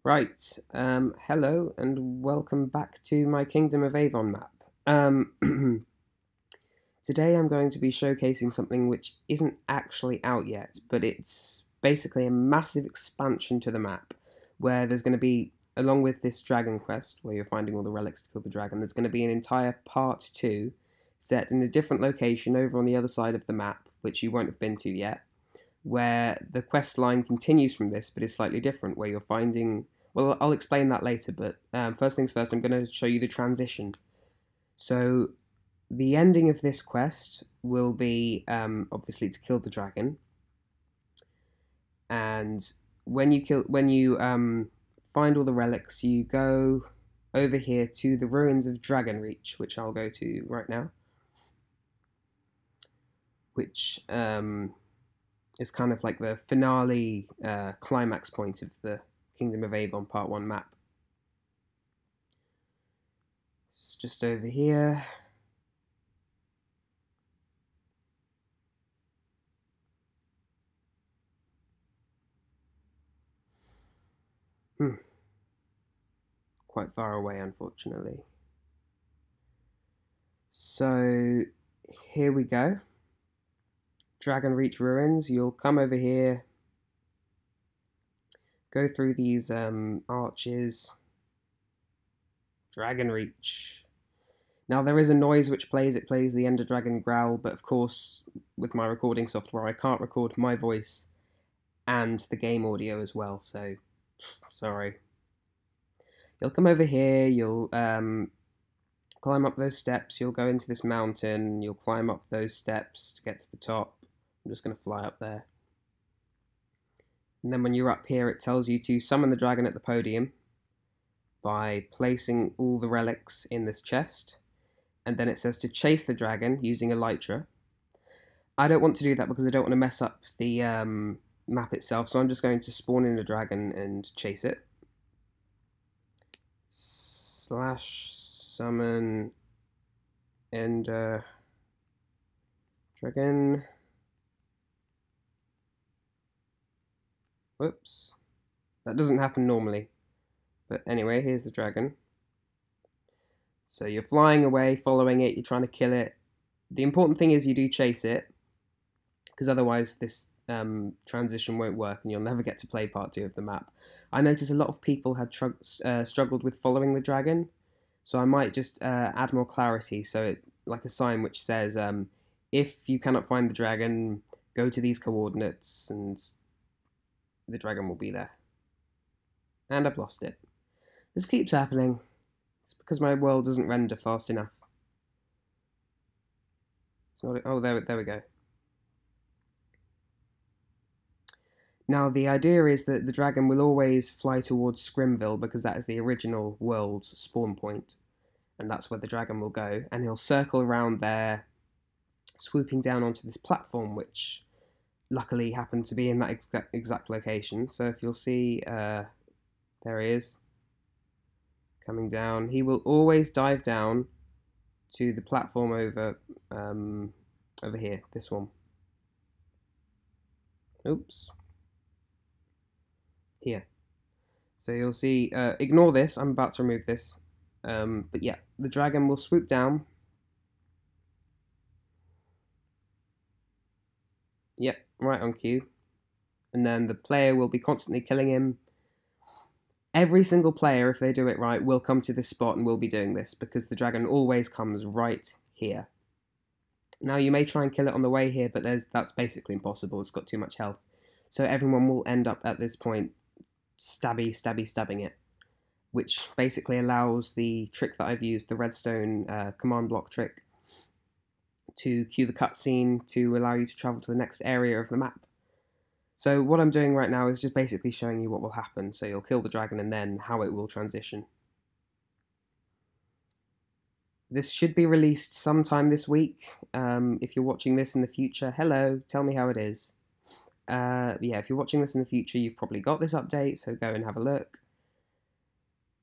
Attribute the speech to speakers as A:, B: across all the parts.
A: Right, hello and welcome back to my Kingdom of Avon map. Um, Today I'm going to be showcasing something which isn't actually out yet, but it's basically a massive expansion to the map where there's going to be, along with this dragon quest where you're finding all the relics to kill the dragon, there's going to be an entire part 2 set in a different location over on the other side of the map, which you won't have been to yet, where the quest line continues from this but is slightly different, where you're finding. Well, I'll explain that later, but first things first, I'm going to show you the transition. So, the ending of this quest will be obviously to kill the dragon, and when you find all the relics, you go over here to the ruins of Dragonreach, which I'll go to right now, which is kind of like the finale climax point of the Kingdom of Avon Part 1 map. It's just over here. Quite far away, unfortunately. So here we go. Dragonreach ruins. You'll come over here, go through these arches. Dragonreach. Now there is a noise which plays. It plays the Ender Dragon growl, but of course, with my recording software, I can't record my voice and the game audio as well. So sorry. You'll come over here. You'll climb up those steps. You'll go into this mountain. You'll climb up those steps to get to the top. I'm just going to fly up there. And then when you're up here, it tells you to summon the dragon at the podium by placing all the relics in this chest. And then it says to chase the dragon using elytra. I don't want to do that because I don't want to mess up the map itself, so I'm just going to spawn in a dragon and chase it. Slash summon Ender Dragon. Whoops. That doesn't happen normally. But anyway, here's the dragon. So you're flying away, following it, you're trying to kill it. The important thing is you do chase it, because otherwise this transition won't work and you'll never get to play part 2 of the map. I noticed a lot of people had struggled with following the dragon, so I might just add more clarity, so it's like a sign which says, if you cannot find the dragon, go to these coordinates and the dragon will be there. And I've lost it. This keeps happening. It's because my world doesn't render fast enough. Oh, there we go. Now, the idea is that the dragon will always fly towards Scrimville because that is the original world's spawn point. And that's where the dragon will go. And he'll circle around there, swooping down onto this platform, which luckily happened to be in that exact location. So if you'll see, there he is, coming down. He will always dive down to the platform over here, this one. Oops. Here. So you'll see, ignore this, I'm about to remove this. But yeah, the dragon will swoop down. Yep, right on cue. And then the player will be constantly killing him. Every single player, if they do it right, will come to this spot and will be doing this, because the dragon always comes right here. Now, you may try and kill it on the way here, but that's basically impossible. It's got too much health. So everyone will end up at this point stabbing it, which basically allows the trick that I've used, the redstone command block trick, to cue the cutscene to allow you to travel to the next area of the map. So what I'm doing right now is just basically showing you what will happen. So you'll kill the dragon and then how it will transition. This should be released sometime this week. If you're watching this in the future, hello, tell me how it is. Yeah, if you're watching this in the future, you've probably got this update, so go and have a look.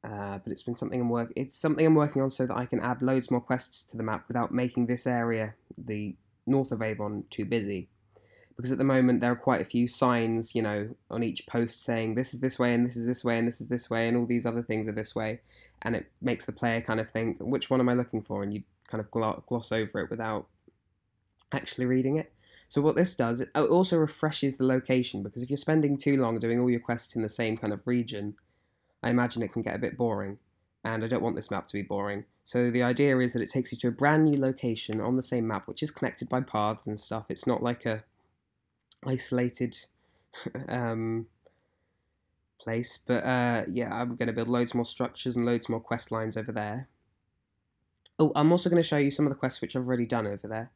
A: But it's something I'm working on so that I can add loads more quests to the map without making this area, the north of Avon, too busy. because at the moment there are quite a few signs, you know, on each post saying this is this way and this is this way and this is this way and all these other things are this way, and it makes the player kind of think, which one am I looking for? And you kind of gloss over it without actually reading it. So what this does, it also refreshes the location, because if you're spending too long doing all your quests in the same kind of region, I imagine it can get a bit boring, and I don't want this map to be boring. So the idea is that it takes you to a brand new location on the same map, which is connected by paths and stuff. It's not like a isolated place, but yeah, I'm going to build loads more structures and loads more quest lines over there. Oh, I'm also going to show you some of the quests which I've already done over there,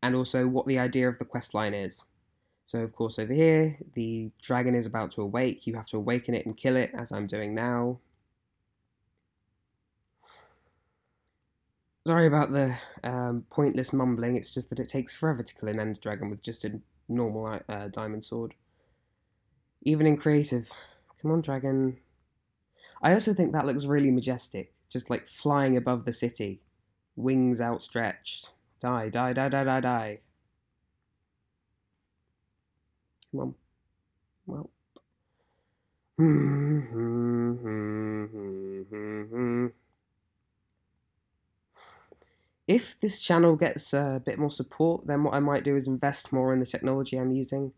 A: and also what the idea of the quest line is. So of course over here, the dragon is about to awake. You have to awaken it and kill it, as I'm doing now. Sorry about the pointless mumbling, it's just that it takes forever to kill an ender dragon with just a normal diamond sword. Even in creative. Come on, dragon. I also think that looks really majestic, just like flying above the city. Wings outstretched. Die, die, die, die, die, die. Come on. Well. If this channel gets a bit more support, then what I might do is invest more in the technology I'm using.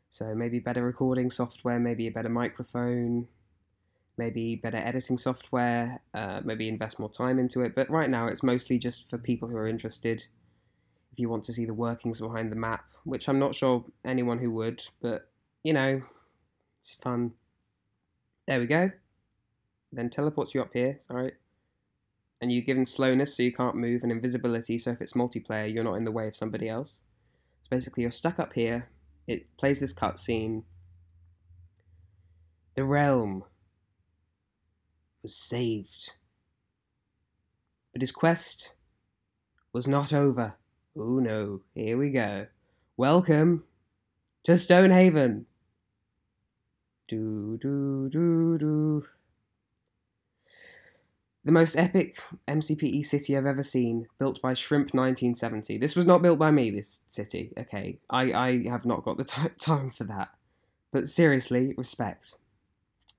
A: So maybe better recording software, maybe a better microphone, maybe better editing software, maybe invest more time into it. But right now it's mostly just for people who are interested. If you want to see the workings behind the map, which I'm not sure anyone who would, but you know, it's fun. There we go. Then teleports you up here, sorry. And you're given slowness so you can't move, and invisibility so if it's multiplayer you're not in the way of somebody else. So basically you're stuck up here, it plays this cutscene. The realm was saved. But his quest was not over. Oh no, here we go. Welcome to Stonehaven. Do do do do. The most epic MCPE city I've ever seen, built by Shrimp 1970. This was not built by me, this city, okay. I have not got the time for that. But seriously, respect.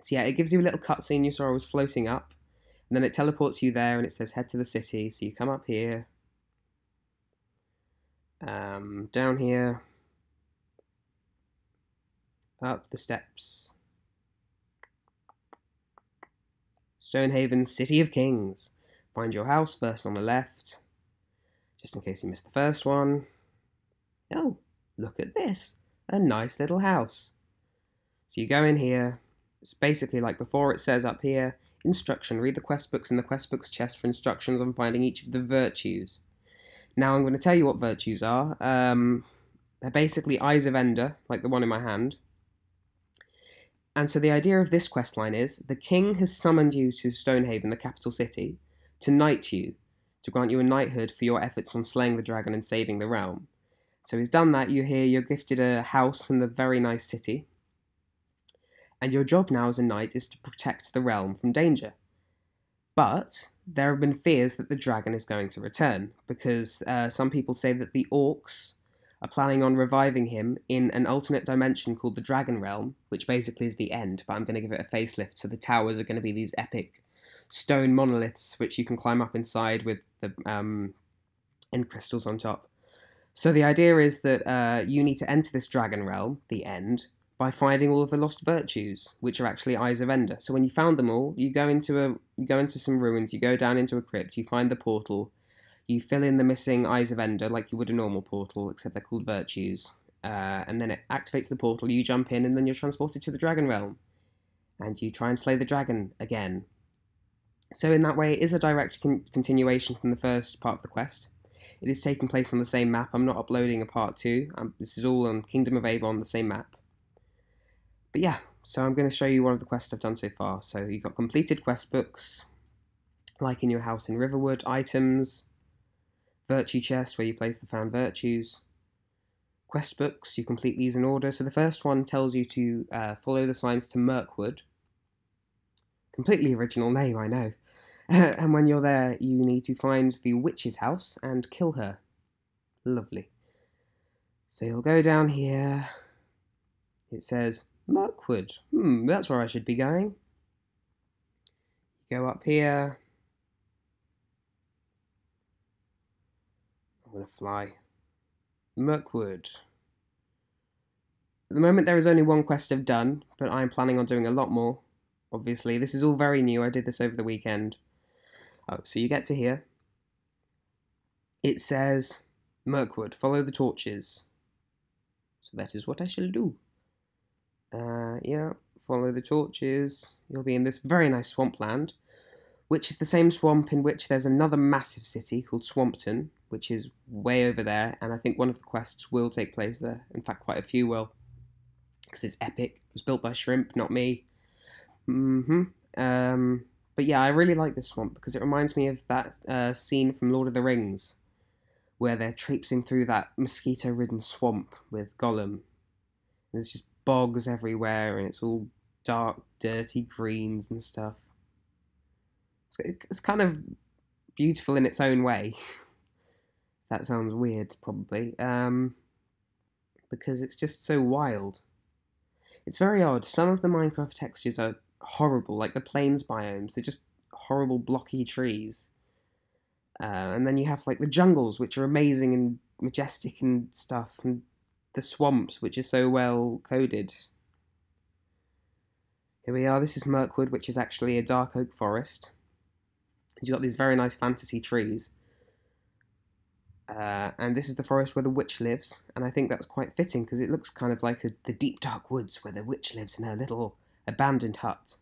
A: So yeah, it gives you a little cutscene. You saw I was floating up, and then it teleports you there, and it says head to the city. So you come up here, down here, up the steps. Stonehaven, City of Kings. Find your house first on the left, just in case you missed the first one. Oh, look at this, a nice little house. So you go in here. It's basically like before. It says up here, instruction, read the quest books in the quest books chest for instructions on finding each of the virtues. Now I'm going to tell you what virtues are. They're basically eyes of Ender, like the one in my hand. And so the idea of this questline is, the king has summoned you to Stonehaven, the capital city, to knight you, to grant you a knighthood for your efforts on slaying the dragon and saving the realm. So he's done that. You're here, you're gifted a house in the very nice city. And your job now as a knight is to protect the realm from danger. But there have been fears that the dragon is going to return, because some people say that the orcs are planning on reviving him in an alternate dimension called the Dragon Realm, which basically is the end, but I'm going to give it a facelift. So the towers are going to be these epic stone monoliths, which you can climb up inside with the end crystals on top. So the idea is that you need to enter this Dragon Realm, the end, by finding all of the lost virtues, which are actually Eyes of Ender. So when you found them all, you go into some ruins, you go down into a crypt, you find the portal, you fill in the missing Eyes of Ender like you would a normal portal, except they're called virtues, and then it activates the portal, you jump in, and then you're transported to the Dragon Realm, and you try and slay the dragon again. So in that way, it is a direct continuation from the first part of the quest. It is taking place on the same map. I'm not uploading a part 2. This is all on Kingdom of Avon, the same map. But yeah, so I'm going to show you one of the quests I've done so far. So you've got completed quest books, like in your house in Riverwood, items, virtue chest where you place the found virtues, quest books, you complete these in order. So the first one tells you to follow the signs to Mirkwood. Completely original name, I know. And when you're there, you need to find the witch's house and kill her. Lovely. So you'll go down here. It says Mirkwood. That's where I should be going. Go up here. I'm going to fly. Mirkwood. At the moment there is only one quest I've done, but I'm planning on doing a lot more. Obviously, this is all very new. I did this over the weekend. Oh, so you get to here. It says, Mirkwood, follow the torches. So that is what I shall do. Yeah, follow the torches. You'll be in this very nice swampland, which is the same swamp in which there's another massive city called Swampton, which is way over there, and I think one of the quests will take place there. In fact, quite a few will, because it's epic. It was built by Shrimp, not me. But yeah, I really like this swamp because it reminds me of that scene from Lord of the Rings, where they're traipsing through that mosquito-ridden swamp with Gollum. There's just bogs everywhere, and it's all dark, dirty greens and stuff. It's kind of beautiful in its own way. That sounds weird, probably, because it's just so wild. It's very odd. Some of the Minecraft textures are horrible, like the plains biomes. They're just horrible, blocky trees. And then you have like the jungles, which are amazing and majestic and stuff, and the swamps, which are so well coded. Here we are. This is Mirkwood, which is actually a dark oak forest. You've got these very nice fantasy trees. And this is the forest where the witch lives, and I think that's quite fitting because it looks kind of like the deep dark woods where the witch lives in her little abandoned hut.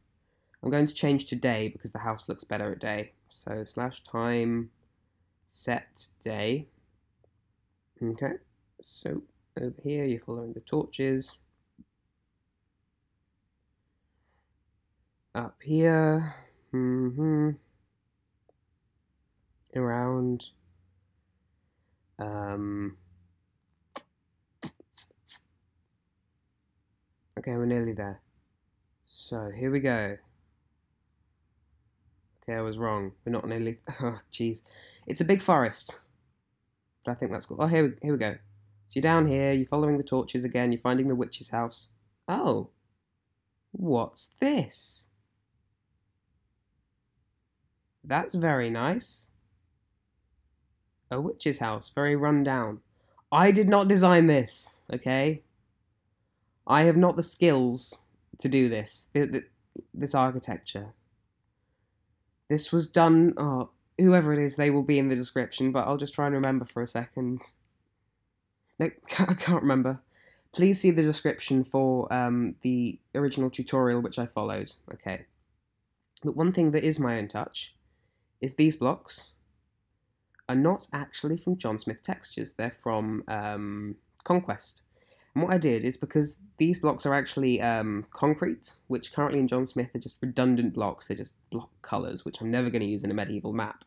A: I'm going to change to day because the house looks better at day. So /time set day. Okay, so over here you're following the torches. Up here, around. Okay, we're nearly there. So here we go. Okay, I was wrong. We're not nearly. Oh, jeez. It's a big forest, but I think that's cool. Oh, here we go. So you're down here. You're following the torches again. You're finding the witch's house. Oh, what's this? That's very nice. A witch's house, very run down. I did not design this, okay? I have not the skills to do this, this architecture. This was done, oh, whoever it is, they will be in the description, but I'll just try and remember for a second. No, I can't remember. Please see the description for the original tutorial which I followed, okay? But one thing that is my own touch is these blocks are not actually from John Smith Textures, they're from Conquest. And what I did is because these blocks are actually concrete, which currently in John Smith are just redundant blocks, they're just block colours, which I'm never going to use in a medieval map.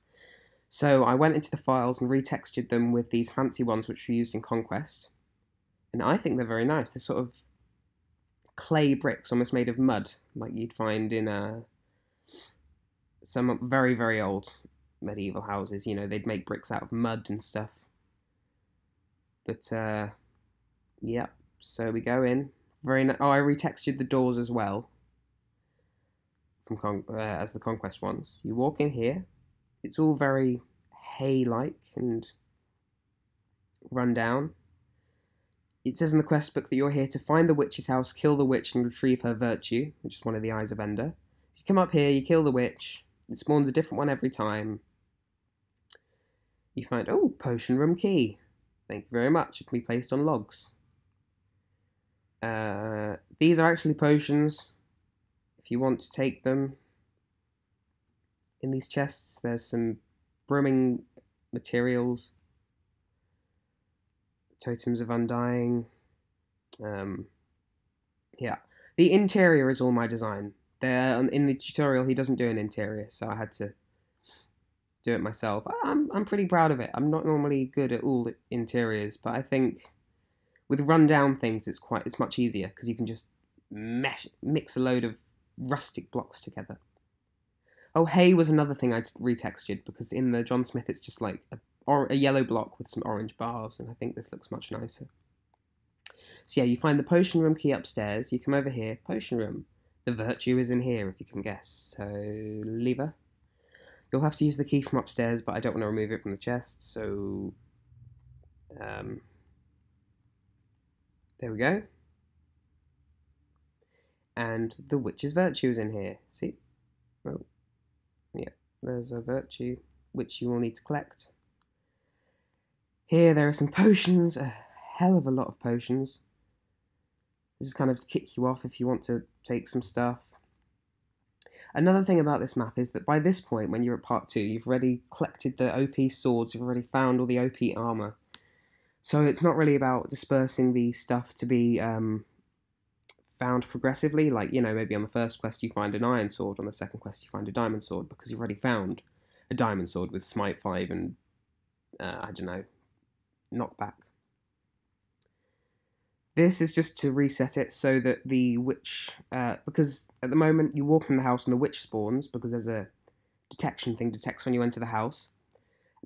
A: So I went into the files and retextured them with these fancy ones which were used in Conquest. And I think they're very nice. They're sort of clay bricks, almost made of mud, like you'd find in some very, very old medieval houses. You know, they'd make bricks out of mud and stuff. But, yeah, so we go in. Oh, I retextured the doors as well, from as the Conquest ones. You walk in here. It's all very hay-like and run down. It says in the quest book that you're here to find the witch's house, kill the witch, and retrieve her virtue, which is one of the Eyes of Ender. So you come up here, you kill the witch. It spawns a different one every time. You find, oh, potion room key. Thank you very much. It can be placed on logs. These are actually potions. If you want to take them, in these chests, there's some brimming materials. Totems of Undying. Yeah. The interior is all my design. In the tutorial, he doesn't do an interior, so I had to do it myself. I'm pretty proud of it. I'm not normally good at all interiors, but I think with rundown things, it's much easier because you can just mix a load of rustic blocks together. Oh, hay was another thing I retextured because in the John Smith, it's just like a yellow block with some orange bars, and I think this looks much nicer. So yeah, you find the potion room key upstairs, you come over here, potion room. The virtue is in here, if you can guess. So, lever. You'll have to use the key from upstairs, but I don't want to remove it from the chest, so... there we go. And the witch's virtue is in here. See? Oh, yeah, there's a virtue, which you will need to collect. Here there are some potions, a hell of a lot of potions. This is kind of to kick you off if you want to take some stuff. Another thing about this map is that by this point, when you're at part 2, you've already collected the OP swords, you've already found all the OP armour. So it's not really about dispersing the stuff to be found progressively, like, you know, maybe on the first quest you find an iron sword, on the second quest you find a diamond sword, because you've already found a diamond sword with smite 5 and, I don't know, knockback. This is just to reset it so that the witch, because at the moment you walk in the house and the witch spawns, because there's a detection thing, detects when you enter the house.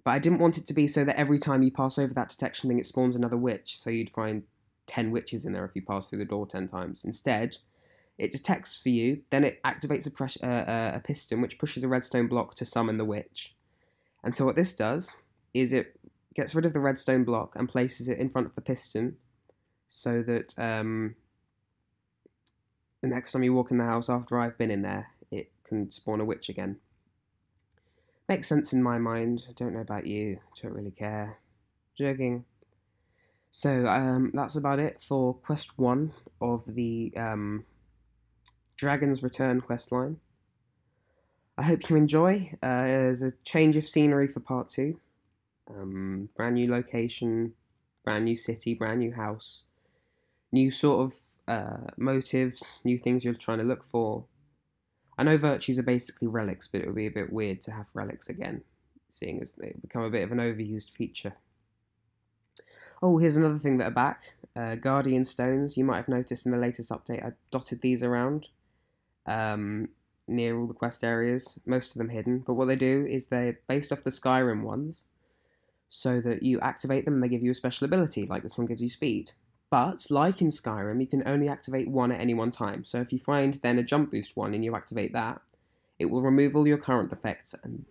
A: But I didn't want it to be so that every time you pass over that detection thing it spawns another witch, so you'd find 10 witches in there if you pass through the door 10 times. Instead, it detects for you, then it activates a piston which pushes a redstone block to summon the witch. And so what this does is it gets rid of the redstone block and places it in front of the piston, so that the next time you walk in the house after I've been in there, it can spawn a witch again. Makes sense in my mind. I don't know about you. Don't really care. Joking. So that's about it for quest 1 of the Dragon's Return questline. I hope you enjoy. There's a change of scenery for part 2. Brand new location, brand new city, brand new house. New sort of motives, new things you're trying to look for. I know virtues are basically relics, but it would be a bit weird to have relics again, seeing as they become a bit of an overused feature. Oh, here's another thing that are back. Guardian stones. You might have noticed in the latest update I dotted these around near all the quest areas, most of them hidden. But what they do is they're based off the Skyrim ones, so that you activate them and they give you a special ability, like this one gives you speed. But, like in Skyrim, you can only activate one at any one time. So if you find then a jump boost one and you activate that, it will remove all your current effects and